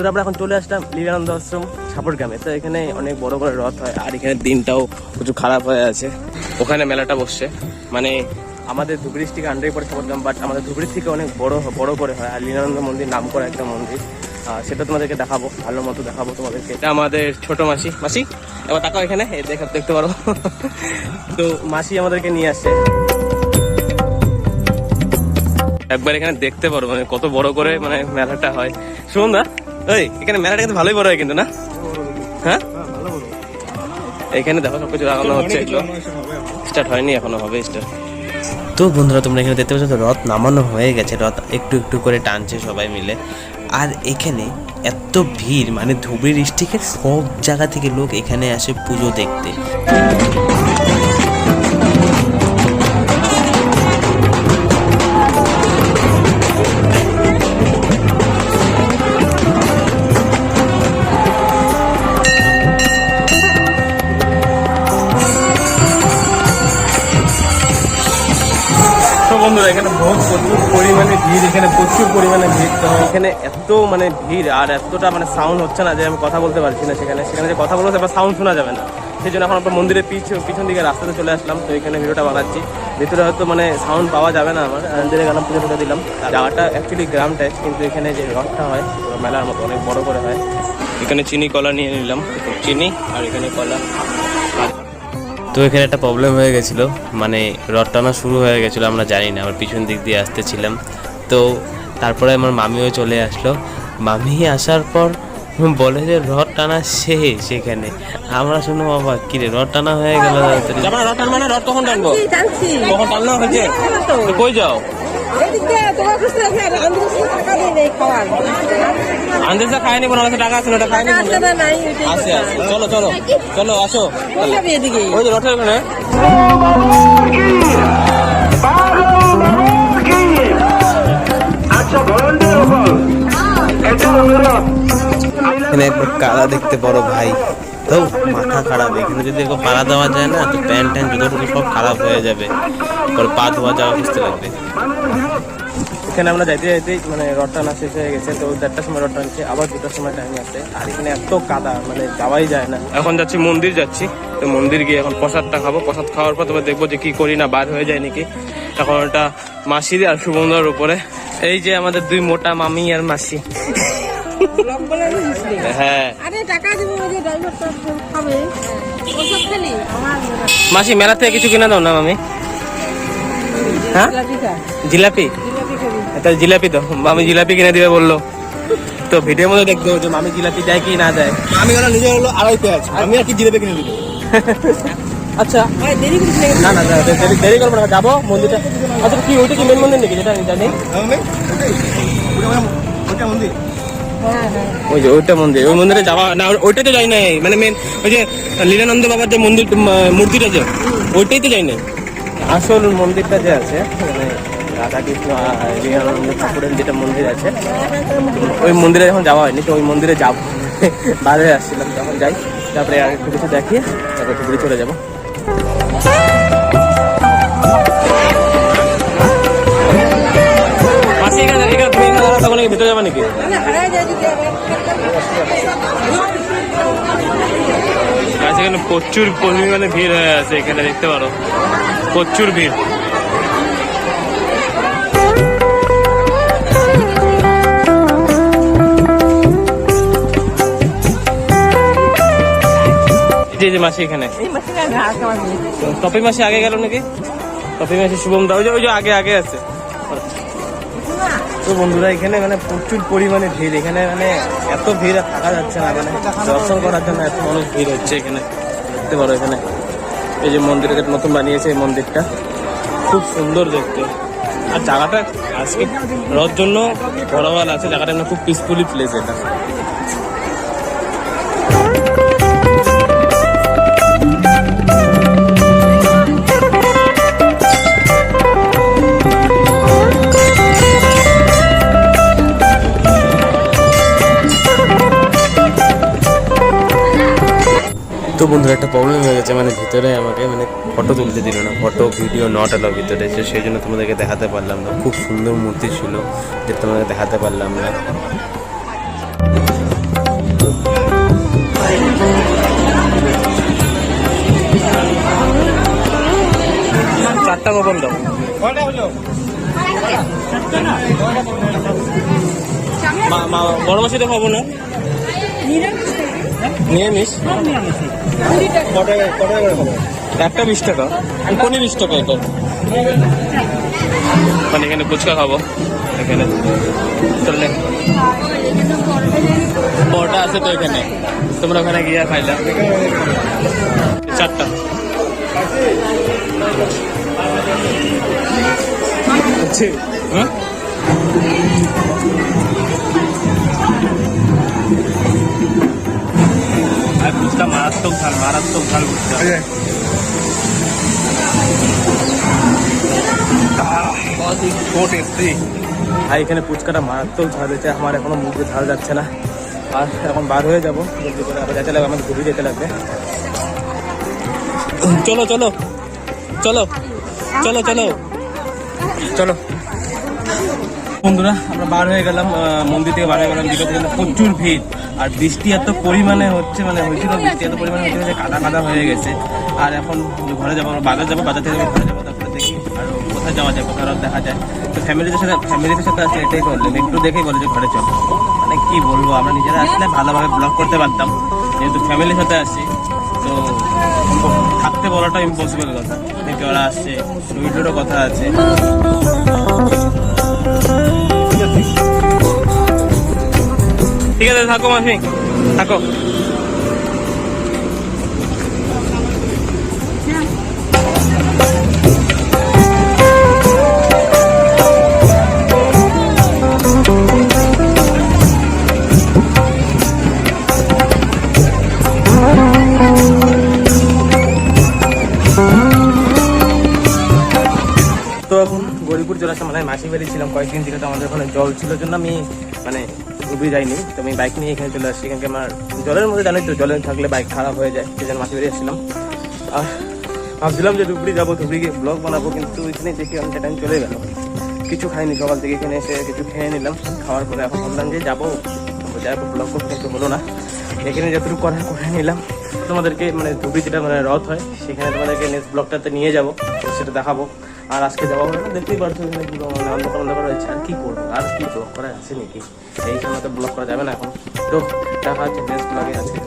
বন্ধুরা আমরা এখন চলে আসলাম লীলানন্দ আশ্রম সাপোর্ট গ্রামে। তো এখানে অনেক বড় করে রথ হয়, আর এখানে দিনটাও প্রচুর খারাপ হয়ে আছে। ওখানে মেলাটা বসছে, মানে আমাদের ধুবড়ি থেকে আন্ডারে পড়ে সাপোর্ট গ্রাম, বাট আমাদের ধুবড়ির থেকে অনেক বড় করে হয়। আর লীলানন্দ মন্দির নাম করা একটা মন্দির, সেটা তোমাদেরকে দেখাবো, ভালো মতো দেখাবো তোমাদেরকে। এটা আমাদের ছোট মাসি। মাসি এবার তাকাও এখানে, দেখতে পারো। তো মাসি আমাদেরকে নিয়ে আসছে, একবার এখানে দেখতে পারো মানে কত বড় করে মানে মেলাটা হয়। সুমনদা, ওই এখানে মেলাটা কিন্তু ভালোই বড় হয় কিন্তু, না? হ্যাঁ, এখানে দেখো সবকিছু লাগানো হচ্ছে, স্টার্ট হয়নি এখনো, হবে স্টার্ট। তো বন্ধুরা তোমরা এখানে দেখতে পাচ্ছ রথ নামানো হয়ে গেছে, রথ একটু একটু করে টানছে সবাই মিলে। আর এখানে এত ভিড়, মানে ধুবড়ি ডিস্ট্রিক্টের সব জায়গা থেকে লোক এখানে আসে পুজো দেখতে। বন্ধুরা এখানে প্রচুর পরিমাণে ভিড়, এখানে প্রচুর পরিমাণে ভিড়। তো এখানে এত মানে ভিড় আর এতটা মানে সাউন্ড হচ্ছে না যে আমি কথা বলতে পারছি না। সেখানে যে কথা বলবো সেটা সাউন্ড শোনা যাবে না, সেই জন্য এখন আমরা মন্দিরের পিছন দিকে রাস্তাতে চলে আসলাম। তো এখানে ভিডিওটা বানাচ্ছি, ভিতরে হয়তো মানে সাউন্ড পাওয়া যাবে না আমার, আনন্দে গেলাম পুজো টুজো দিলাম। জায়গাটা অ্যাকচুয়ালি গ্রাম টাইপ, কিন্তু এখানে যে রথটা হয় মেলার মতো অনেক বড় করে হয়। এখানে চিনি কলা নিয়ে নিলাম, চিনি আর এখানে কলা। তো এখানে একটা প্রবলেম হয়ে গেছিলো, মানে রথ টানা শুরু হয়ে গেছিলো, আমরা জানি না, আমার পিছন দিক দিয়ে আসতেছিলাম। তো তারপরে আমার মামিও চলে আসলো। মামি আসার পর বলে যে রথ টানা সেখানে আমরা শুনো বাবা কিরে রথ টানা হয়ে গেল। রথ টানবো না, রথ কখন টানবো, কখন টানা হয়েছে, কই যাও? আন্দাজে খাই নিবো না, টাকা আছে ওটা খাই নিবো। আছে আছে, চলো চলো চলো আসো, ওই যে রথের ওখানে। এখানে একবার কাদা দেখতে পারো ভাই, তো মাথা খারাপ। এখানে যদি একবার পাড়া দেওয়া যায় না, তো প্যান্ট ট্যান্ট যতটুকু সব খারাপ হয়ে যাবে, পা ধোয়া যাওয়া বুঝতে লাগবে। এখানে আমরা যাইতে মানে রথ টানা শেষ হয়ে গেছে। তো 1:30টার সময় রথ টানছে, আবার 2টার সময় টাইম আছে। আর এখানে এত কাদা মানে যাওয়াই যায় না। এখন যাচ্ছি মন্দির যাচ্ছি, তো মন্দির গিয়ে এখন প্রসাদটা খাবো। প্রসাদ খাওয়ার পর তবে দেখবো যে কি করি না, বার হয়ে যায় নাকি। এখন ওটা মাসির আর শুভমদার উপরে। এই যে আমাদের দুই মোটা মামি আর মাসি। হ্যাঁ মাসি, মেলা থেকে কিছু কিনে দাও না মামি। হ্যাঁ জিলাপি, এটা জিলাপি তো মামি জিলাপি কিনে দিবে বললো। তো ভিডিওর মধ্যে দেখবো যে মামি জিলাপি দেয় কি না দেয়। আমি ওরা নিজে হলো আড়াইতে আছে, আমি আর কি জিলাপি কিনে দিবো। আচ্ছা না না দেরি করবো না, যাবো মন্দিরটা। আচ্ছা কি ওইটা কি মেন মন্দির নাকি, যেটা জানি? ওই যে ওইটা মন্দির, ওই মন্দিরে যাওয়া না, ওইটাই তো যাই নাই, মানে মেন ওই যে লীলানন্দ বাবার যে মন্দির মূর্তিটা যে, ওইটাই তো যাই নাই। আসল মন্দিরটা যে আছে মানে রাধা কৃষ্ণ লীলানন্দ ঠাকুরের যেটা মন্দির আছে, ওই মন্দিরে যখন যাওয়া হয়নি, তো ওই মন্দিরে যাবো। বাইরে আসছিলাম, যখন যাই তারপরে আর একটু কিছু দেখিয়ে তারপরে ধুবড়ি চলে যাবো। ভিতরে যাবো নাকি? এখানে প্রচুর পরিমাণে ভিড় হয়ে আছে, এখানে দেখতে পারো প্রচুর ভিড়। যে মাসি এখানে টপি মাসি আগে গেল নাকি? টপি মাসি শুভম দা ওই যে আগে আছে। তো বন্ধুরা এখানে মানে প্রচুর পরিমাণে ভিড়, এখানে মানে এত ভিড় থাকা যাচ্ছে না, মানে দর্শন করার জন্য এত মানুষ ভিড় হচ্ছে এখানে দেখতে পারো। এখানে এই যে মন্দিরে নতুন বানিয়েছে, এই মন্দিরটা খুব সুন্দর দেখতে। আর জায়গাটা আজকে রথ জন্য বড়ওয়াল আছে, জায়গাটা খুব পিসফুলি প্লেস এটা। তো বন্ধুরা একটা প্রবলেম হয়ে গেছে, মানে ভিতরে আমাকে মানে ফটো তুলতে দিল না, ফটো ভিডিও নট এলো ভিতরে, সেই জন্য তোমাদেরকে দেখাতে পারলাম না। খুব সুন্দর মূর্তি ছিল, যে তোমাদেরকে দেখাতে পারলাম না। চারটা কখন দাও? বড় মাছই তো খাবো না, নিরামিষ। একটা 20 টাকা, কোনই 20 টাকা এটা। মানে এখানে ফুচকা খাবো, এখানে চললে বড়টা আছে তো এখানে, তোমরা ওখানে গিয়ে খাইলা। 4টা হ্যাঁ। আর ফুচকা মারাত্মক ঝাল, মারাত্মক ঝাল ফুচকা। ভাই এখানে ফুচকাটা মারাত্মক ঝাল হয়েছে, আমার এখনো মুখে ঝাল যাচ্ছে না। আর এখন বার হয়ে যাবো, জলদি করে আবার যেতে লাগবে, আমাকে ঘুরে যেতে লাগবে। চলো চলো চলো চলো চলো চলো বন্ধুরা, আমরা বার হয়ে গেলাম, মন্দির থেকে বার হয়ে গেলাম। দিকে প্রচুর ভিড়, আর বৃষ্টি এত পরিমাণে হচ্ছে, মানে হয়েছিল বৃষ্টি এত পরিমাণে হচ্ছে যে কাদা কাদা হয়ে গেছে। আর এখন ঘরে যাবো, আমরা বাজার যাবো, বাজার থেকে ঘরে যাবো, তারপরে দেখি আর কোথায় যাওয়া যায়, কোথাও দেখা যায়। তো ফ্যামিলিদের সাথে আসলে এটাই বললেন, একটু দেখেই বলে যে ঘরে চলো। মানে কি বলবো, আমরা নিজেরা আসলে ভালোভাবে ব্লগ করতে পারতাম, যেহেতু ফ্যামিলির সাথে আসছি তো থাকতে বলাটা ইম্পসিবল কথা। দেখে ওরা আসছে, শরীরেরও কথা আছে। ঠিক আছে, থাকো মাসি, থাকো। তো এখন গরিপুর চলে আসলাম, মানে মাসি বাড়ি ছিলাম কয়েকদিন থেকে, তো আমাদের ওখানে জল ছিল জন্য আমি মানে ডুবে যাইনি। তো আমি বাইক নিয়ে এখানে চলে আসছি, এখানে আমার জলের মধ্যে জানি তো, জলে থাকলে বাইক খারাপ হয়ে যায়, সেই জন্য মাসি বাড়ি আসছিলাম। আর ভাবছিলাম যে ধুবড়ি যাবো, ধুবড়ি গিয়ে ব্লগ বানাবো, কিন্তু এখানে দেখি অনেকটা টাইম চলে গেল, কিছু খাইনি। সকাল থেকে এখানে এসে কিছু খেয়ে নিলাম, খাওয়ার পরে এখন ভাবলাম যে যাবো, যাবো ব্লগ করতে, কিন্তু হলো না। এখানে যতটুকু করার করে নিলাম। তোমাদেরকে মানে ধুবড়ি যেটা মানে রথ হয়, সেখানে তোমাদেরকে নেক্সট ব্লগটাতে নিয়ে যাবো, সেটা দেখাবো। আর আজকে যাওয়া হবে না, দেখতেই পারছো এখানে পুরো মানে অন্ধকার রয়েছে। আর কি করবো, আর কি ব্লগ করা আছে নাকি, এই সময় তো ব্লগ করা যাবে না এখন। তো দেখা হচ্ছে নেক্সট ব্লগে, আজকে